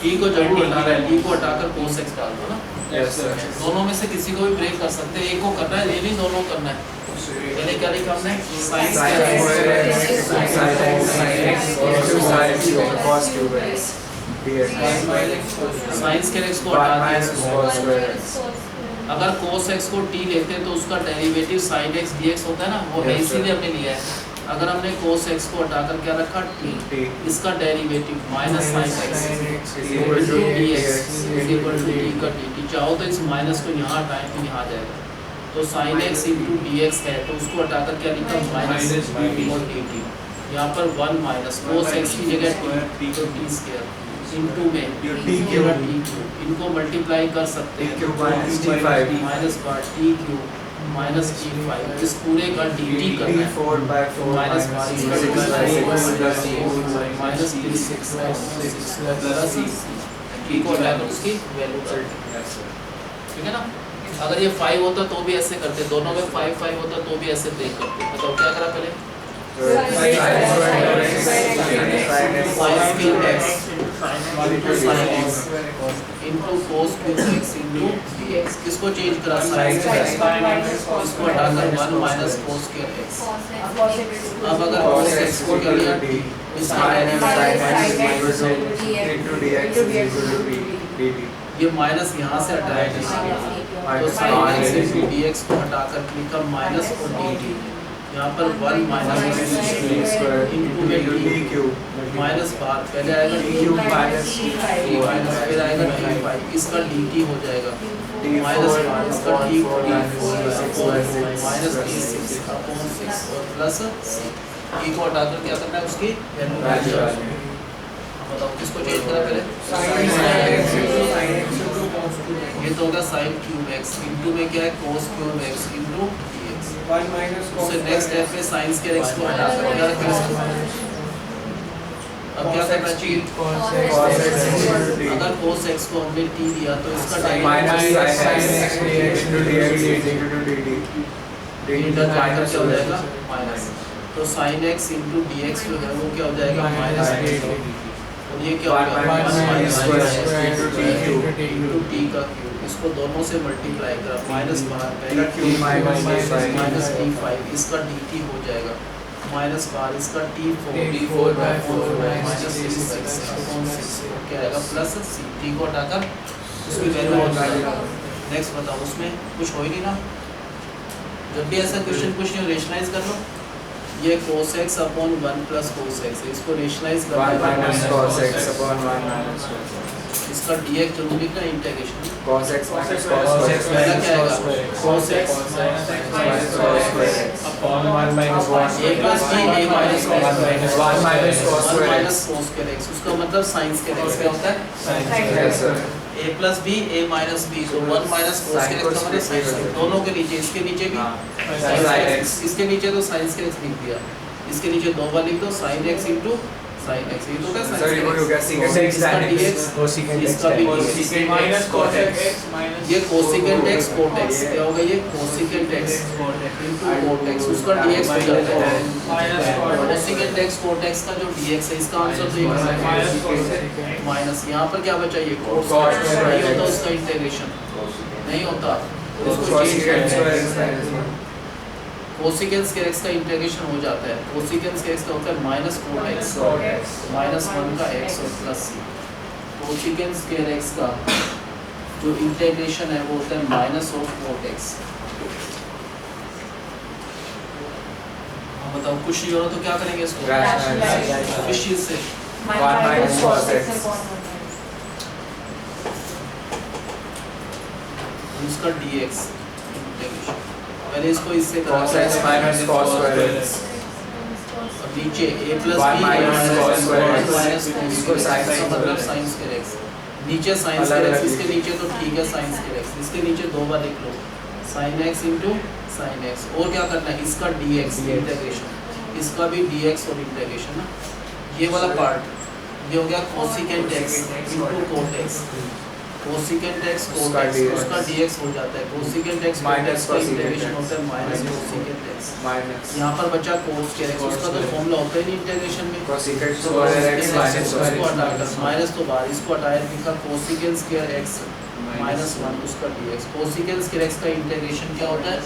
t को जब हटा रहा है, t को हटाकर cos x डाल दो ना, yes sir दोनों में से किसी को भी ब्रेक कर सकते हैं, एक को करना है, ये नहीं दोनों करना है। पहले क्या लिखा हमने, sin sin square square x x into sin cube cos cube x dx sin square x को 1 हटा minus दिया, cos square x अगर cos x को t लेते हैं तो उसका डेरिवेटिव sin x dx होता है ना, वो है Yes, sir. इसीलिए हमने लिया है। अगर हमने cos x को हटाकर क्या रखा t, इसका derivative minus sin x equal to dx equal to d का dt। चाहो तो इस माइनस को यहाँ हटाएं तो यहाँ आ जाएगा। तो sin x इंटू dx है तो उसको हटाकर क्या लिखा माइनस dt और dt। यहाँ पर 1 माइनस cos x की जगह t तो t स्क्वायर इंटू में t क्यूब, इनको मल्टीप्लाई कर सकते हैं माइनस का t क्यूब माइनस t5 इस पूरे का dt करना है माइनस माइनस 36 प्लस t को हटाकर उसकी वैल्यू ठीक है ना। अगर ये 5 होता तो भी ऐसे करते, दोनों में 5 5 होता तो भी ऐसे ब्रेक करते। बताओ क्या करा पहले 5 के x into cos cube x into dx, किसको चेंज करा sin इसको हटाकर 1 माइनस cos स्क्वायर x। अब अगर cos x को क्या लिया t, इसका ये माइनस यहाँ से हटाया तो sin x इनटू dx को हटाकर लिखा माइनस और dt। यहाँ पर 1 माइनस इनटू dt माइनस बार पहले आएगा dt माइनस फिर आएगा t5 इसका dt हो जाएगा माइनस बार इसका t4 माइनस t6 अपॉन 6 और प्लस t को हटाकर क्या करना है उसकी वैल्यू। बताओ किसको चेंज करा पहले ये तो होगा sin क्यूब x इनटू में क्या है cos cube x into dx। 1 minus cos उससे नेक्स्ट स्टेप में sin स्क्वायर x को हटाकर क्या रखेंगे। अब क्या करना चाहिए अगर cos x को हमने t दिया तो इसका क्या हो जाएगा माइनस, तो sin x इंटू dx जो है वो क्या हो जाएगा माइनस और ये क्या हो जाएगा इंटू t का क्यूब, इसको दोनों से मल्टीप्लाई करा माइनस बाहर माइनस t5 इसका dt हो जाएगा माइनस बार इसका t4 माइनस 6 क्या आएगा प्लस c t को हटाकर उसकी वैल्यू हो जाएगा। नेक्स्ट बताओ उसमें कुछ हो ही नहीं ना। जब भी ऐसा क्वेश्चन पूछ रहे रेशनलाइज कर लो। ये cos x upon 1 plus cos x है, इसको रेशनलाइज करना है इसका dx जरूर लिखना इंटीग्रेशन cos x पहला क्या आएगा cos x upon 1 minus 1 a plus b a minus 1 minus cos square x उसका मतलब sin स्क्वायर x क्या होता है yes sir a plus b a minus b तो 1 माइनस cos स्क्वायर x का मतलब sin स्क्वायर, दोनों के नीचे इसके नीचे भी sin x, इसके नीचे तो sin स्क्वायर x लिख दिया, इसके नीचे दो बार लिख दो sin x into sin x ये तो क्या sin सर ये क्या secant x इसका tan dx इसका भी dx minus cos x minus ये cosecant x cot x क्या होगा ये cosecant x into cot x उसका dx हो जाता है cosecant x cot x का जो dx है इसका आंसर तो ये माइनस यहाँ पर क्या बचा ये cot नहीं होता उसका इंटीग्रेशन नहीं होता उसको चेंज करना है कोसिकेंस के x का इंटीग्रेशन हो जाता है, कोसिकेंस के x का होता है माइनस cot x माइनस 1 का x और प्लस c। कोसिकेंस के x का जो इंटीग्रेशन है वो होता है माइनस ऑफ cot x। बताओ कुछ नहीं हो रहा तो क्या करेंगे इसको किस चीज से 1 minus cos x उसका dx इंटीग्रेशन पहले इसको इससे cos x minus cos square x अब नीचे a plus b minus cos square x minus इसको sin का मतलब sin स्क्वायर x नीचे sin स्क्वायर x इसके नीचे तो ठीक है sin स्क्वायर x इसके नीचे दो बार लिख लो sin x into sin x और क्या करना है इसका dx इंटीग्रेशन इसका भी dx और इंटीग्रेशन ना ये वाला पार्ट ये हो गया cosecant x into cot x cosecant x cot x उसका dx हो जाता है cosecant x minus का इंटीग्रेशन होता है माइनस cosecant x minus यहाँ पर बचा cos स्क्वायर x उसका तो फॉर्मूला होता है नहीं इंटीग्रेशन में cosecant square x minus उसको हटाकर माइनस तो बाहर इसको हटाया लिखा cosecant स्क्वायर x माइनस 1 उसका dx cosecant स्क्वायर x का इंटीग्रेशन क्या होता है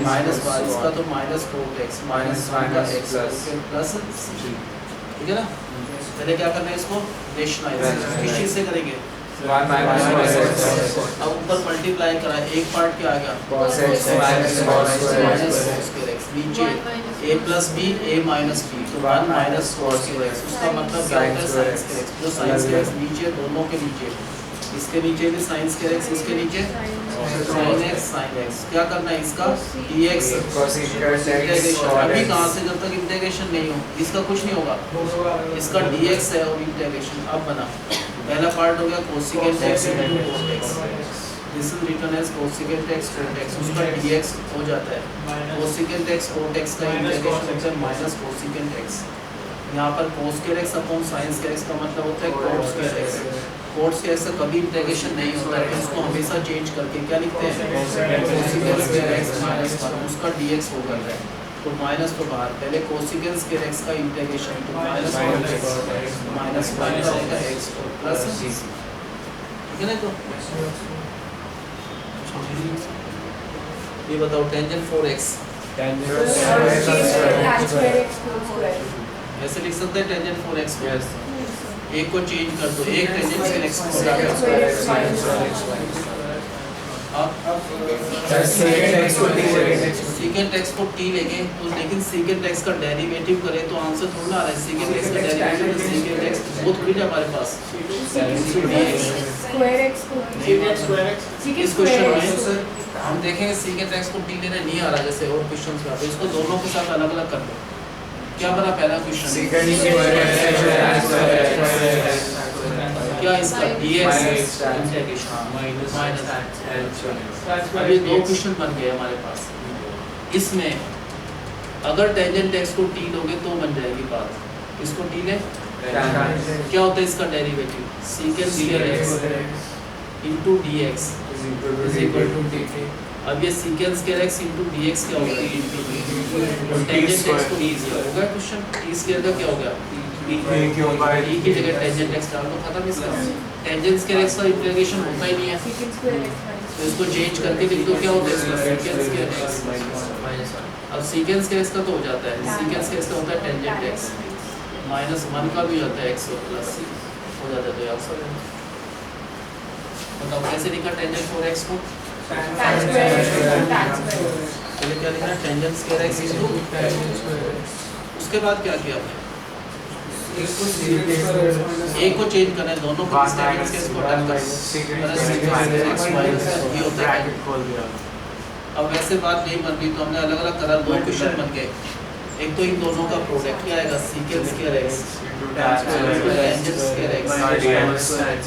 माइनस बाहर इसका तो माइनस cot x माइनस 1 का x प्लस c ठीक है ना। पहले क्या करना है इसको रेशनलाइज किस चीज से करेंगे 1 minus cos x. अब ऊपर मल्टीप्लाई करा, एक पार्ट क्या आ गया Cos x minus cos square minus x. cos square x, नीचे a plus b a minus b, तो 1 माइनस cos square x, उसका मतलब क्या होता है sin square x, जो sin square x नीचे दोनों के नीचे, इसके नीचे भी sin square x, इसके नीचे sin x sin x, क्या करना है इसका dx Cosecant x integration, cot अभी x. कहाँ से जब तक इंटीग्रेशन नहीं हो इसका कुछ नहीं होगा, इसका dx है और इंटीग्रेशन अब बना, पहला पार्ट हो गया cosecant x into cot x, this is written as cosecant x cot x, उसका dx हो जाता है cosecant x cot x का इंटीग्रेशन होता है माइनस cosecant x, यहाँ पर cos square x upon sin square x का मतलब होता है cot square x, cot square x का कभी इंटीग्रेशन नहीं होता है, इसको हमेशा चेंज करके क्या लिखते हैं cosecant square x माइनस 1, उसका dx हो कर रहा है, तो माइनस तो बाहर, पहले cosecant square x का इंटीग्रेशन तो माइनस माइनस वन रहेगा x और प्लस ठीक है ना, तो ये बताओ टेंजेंट 4x ऐसे लिख सकते हैं टेंजेंट 4x को, एक को चेंज कर दो, एक टेंजेंट से x को हटा दो, secant x को t लेंगे तो लेकिन secant x का डेरिवेटिव करें तो आंसर थोड़ा आ रहा है, secant x का डेरिवेटिव secant x वो थोड़ी ना हमारे पास इस क्वेश्चन में हम देखेंगे secant x को t लेना नहीं आ रहा जैसे और क्वेश्चंस में, तो इसको दोनों के साथ अलग अलग कर लो, क्या बना पहला क्वेश्चन क्या इसका dx इंटीग्रेशन माइनस, अब ये दो क्वेश्चन बन गए हमारे पास, इसमें अगर टेंजेंट x को t लोगे तो बन जाएगी बात, इसको t ले क्या होता है इसका derivative secant square x into dx is equal to dt, अब ये secant square x into dx क्या होगा टेंजेंट x को t हो गया क्वेश्चन, t स्क्वायर का क्या हो गया e की जगह टेंजेंट x डाल दो, खत्म इसका, टेंजेंट स्क्वायर x का इंटीग्रेशन होता ही नहीं है, तो इसको चेंज करके लिख दो क्या होता है इसका secant square x माइनस 1, अब secant square x का तो हो जाता है, secant square x का होता है टेंजेंट x माइनस 1 का भी होता है x और प्लस हो जाता है, तो आंसर है, बताओ कैसे लिखा टेंजेंट 4x को, पहले क्या लिखा टेंजेंट स्क्वायर x इनटू, उसके बाद क्या किया आपने एक को चेंज करना है, दोनों को टेंजेंट स्क्वायर को हटा कर x माइनस ये होता है, अब वैसे बात नहीं बन रही तो हमने अलग अलग करा, दो क्वेश्चन बन गए, एक तो इन दोनों का प्रोडक्ट क्या आएगा secant square x tangent square x,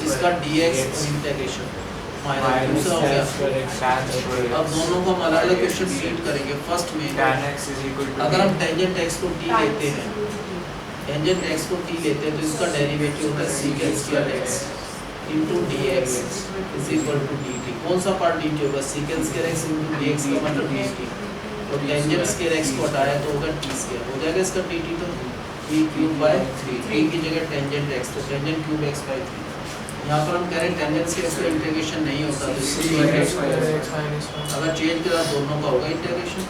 इसका dx इंटीग्रेशन माइनस दूसरा हो गया, अब दोनों को हम अलग अलग क्वेश्चन ट्रीट करेंगे, फर्स्ट में अगर हम टेंजेंट x को t लेते हैं, टेंजेंट x को t लेते हैं तो इसका डेरिवेटिव होता है secant square x into dx is equal to dt, कौन सा पार्ट dt होगा secant square x into dx का मतलब dt, और टेंजेंट स्क्वायर x को हटाया तो होगा t स्क्वायर, हो जाएगा इसका dt, तो t क्यूब बाय 3, 3 की जगह टेंजेंट x तो टेंजेंट क्यूब x बाय 3, यहाँ पर हम कह रहे हैं टेंजेंट स्क्वायर x का इंटीग्रेशन नहीं होता, तो इसको अगर चेंज करा दोनों का होगा इंटीग्रेशन,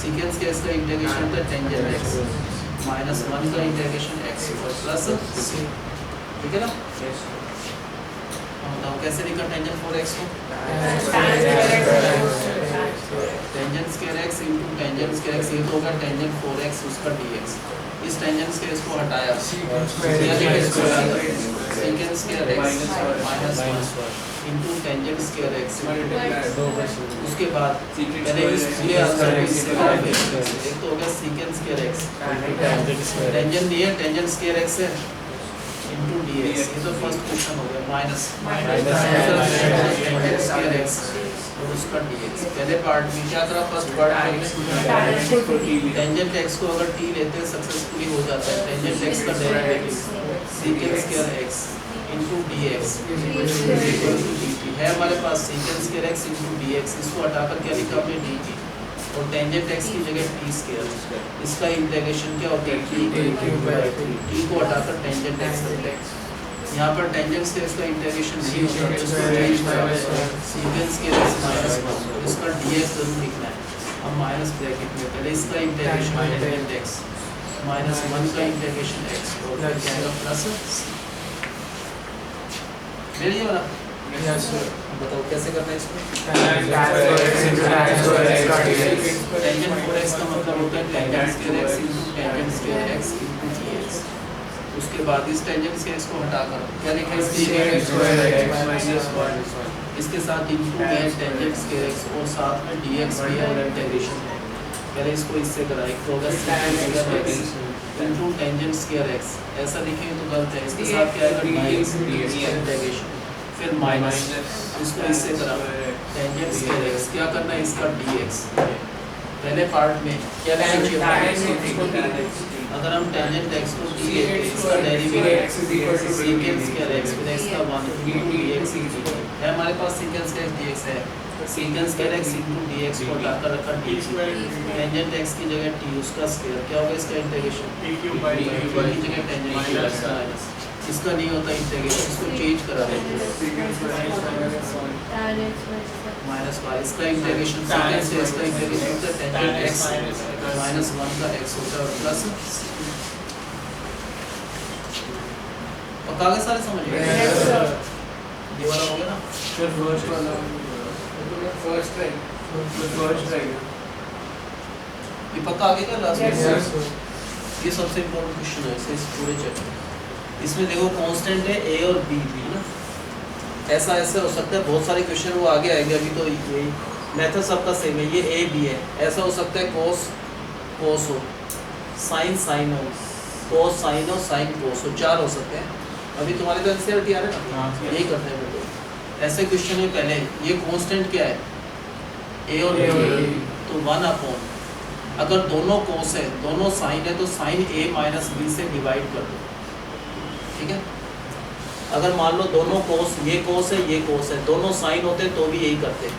secant square x का इंटीग्रेशन होता है टेंजेंट x माइनस 1 का इंटीग्रेशन x और प्लस c, ठीक है ना, बताओ कैसे लिखा टेंजेंट 4x को, tangent square x into tangent square x, ये तो होगा टेंजेंट 4x उसका dx, इस टेंजेंट स्क्वायर को हटाया secant square x minus 1 into tangent square x, उसके बाद पहले इस पूरे आंसर को इससे करेंगे, एक तो हो गया secant square x टेंजेंट नहीं है टेंजेंट स्क्वायर x है into dx, ये तो फर्स्ट क्वेश्चन हो गया माइनस टेंजेंट स्क्वायर x और उसका dx, पहले पार्ट में क्या करा, फर्स्ट पार्ट में टेंजेंट x को अगर t लेते हैं सक्सेसफुली हो जाता है, टेंजेंट x का derivative secant square x into dx dt है हमारे पास, secant square x into dx, इसको हटाकर क्या लिखा हमने dt, और टेंजेंट x की जगह t स्क्वायर, इसका इंटीग्रेशन क्या होता है t को हटाकर टेंजेंट x करते हैं, यहाँ पर टेंजेंट स्क्वायर का इंटीग्रेशन नहीं होता, तो इसको चेंज करा secant square x माइनस 1, इसका dx जरूर लिखना है, हम माइनस ब्रैकेट में पहले इसका इंटीग्रेशन टेंजेंट x माइनस 1 का इंटीग्रेशन x और फिर क्या आएगा प्लस c, मेरे ये वाला Yes, sir. बताओ कैसे करना है इसको। tan square x into tan square x का dx. टेंजेंट 4x का मतलब होता है tangent square x into tangent square x into dx। उसके बाद इस टेंजेंट स्क्वायर x को हटाकर क्या लिखा है इसके Secant square x minus 1. इसके साथ इंटू है टेंजेंट स्क्वायर x और साथ में dx भी है और इंटीग्रेशन है। पहले इसको इससे कराएं तो होगा secant square x into tangent square x। ऐसा लिखेंगे तो गलत है, इसके साथ क्या आएगा dx इंटीग्रेशन फिर माइनस इसको इससे करा टेंजेंट स्क्वायर x क्या करना है इसका dx। पहले पार्ट में क्या चाहिए अगर हम टेंजेंट x को d लेते हैं इसका डेरिवेटिव secant स्क्वायर x फिर x का 1 into dx है हमारे पास secant स्क्वायर dx है। secant square x into dx को हटाकर रखा d टेंजेंट x की जगह t उसका स्क्वायर क्या होगा इसका इंटीग्रेशन की जगह टेंजेंट माइनस इसका नहीं होता इंटीग्रेशन इसको चेंज करा माइनस y इसका इंटीग्रेशन secant से इसका इंटीग्रेशन होता है टेंजेंट x माइनस 1 का x होता है और प्लस पक्का के सारे समझ गए Yes, sir. ये वाला हो गया ना। Sir, first वाला. First try. First try. ये पक्का आगे का लास्ट Yes, में sir. ये सबसे इम्पोर्टेंट क्वेश्चन है इस पूरे चैप्टर। इसमें देखो कांस्टेंट है a और b भी ना, ऐसा ऐसा हो सकता है बहुत सारे क्वेश्चन वो आगे आएंगे। अभी तो ये मेथड सबका सेम है, ये a b है। ऐसा हो सकता है cos cos हो, sin sin हो, cos sin हो, sin cos हो, चार हो सकते हैं। अभी तुम्हारे तो एनसीईआरटी आ रहा है ना, यही करते हैं बिल्कुल। ऐसे क्वेश्चन में पहले ये कांस्टेंट क्या है a और b, तो 1 अपॉन अगर दोनों cos है दोनों sin है तो sin a माइनस b से डिवाइड कर दो, ठीक है। अगर मान लो दोनों cos ये cos है ये cos है दोनों sin होते तो भी यही करते,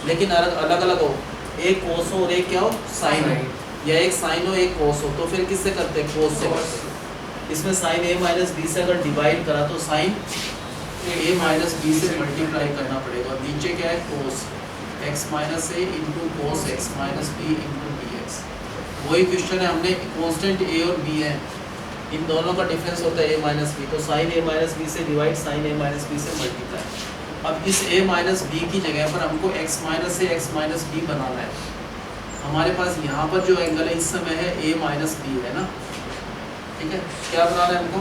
लेकिन अलग अलग हो, एक cos हो और एक क्या हो sin हो, या एक sin हो एक cos हो, तो फिर किससे करते हैं cos से करते हैं। इसमें sin a माइनस b से अगर डिवाइड करा तो sin a माइनस b से मल्टीप्लाई करना पड़ेगा और नीचे क्या है cos x minus a into cos x minus b into dx। वही क्वेश्चन है, हमने कांस्टेंट a और b है, इन दोनों का डिफरेंस होता है a माइनस b, तो sin a माइनस b से divide sin a minus b से मल्टीप्लाई। अब इस a माइनस b की जगह पर हमको x minus a x minus b बनाना है। हमारे पास यहाँ पर जो एंगल है इस समय है a माइनस b है ना, ठीक है। क्या बनाना है हमको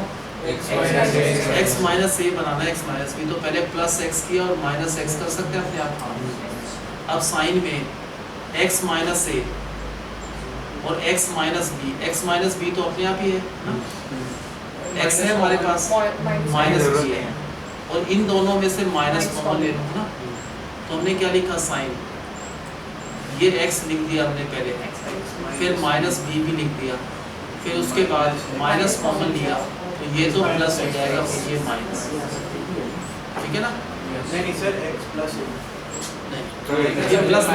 x माइनस a बनाना है, x माइनस b। तो पहले प्लस x किया और माइनस x कर सकते हैं अपने आप। हाँ, अब साइन में x माइनस a और x माइनस b तो अपने आप ही है ना, x है हमारे पास माइनस b है और इन दोनों में से माइनस कॉमन ले लो ना, तो हमने क्या लिखा साइन ये x लिख दिया हमने पहले, फिर माइनस b भी लिख दिया, फिर उसके बाद माइनस कॉमन लिया तो ये तो प्लस हो जाएगा और ये माइनस, ठीक है ना। नहीं सर x plus नहीं ये प्लस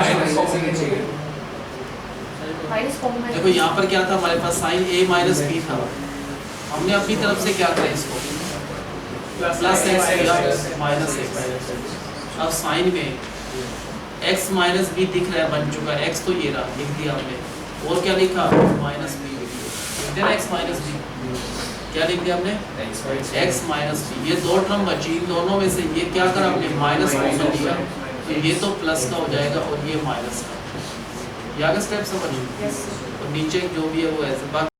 देखो यहाँ पर क्या था हमारे पास साइन a माइनस b था, हमने अपनी तरफ से क्या करें इसको प्लस x किया माइनस x। अब साइन में x माइनस b दिख रहा है बन चुका है, x तो ये रहा लिख दिया हमने, और क्या लिखा माइनस b लिख दिया, x माइनस b क्या लिख दिया हमने x माइनस b। ये दो टर्म बची, इन दोनों में से ये क्या करा हमने माइनस कॉमन लिया, तो ये तो प्लस का हो जाएगा और ये माइनस का। ये आगे स्टेप समझ और नीचे जो भी है वो ऐसे।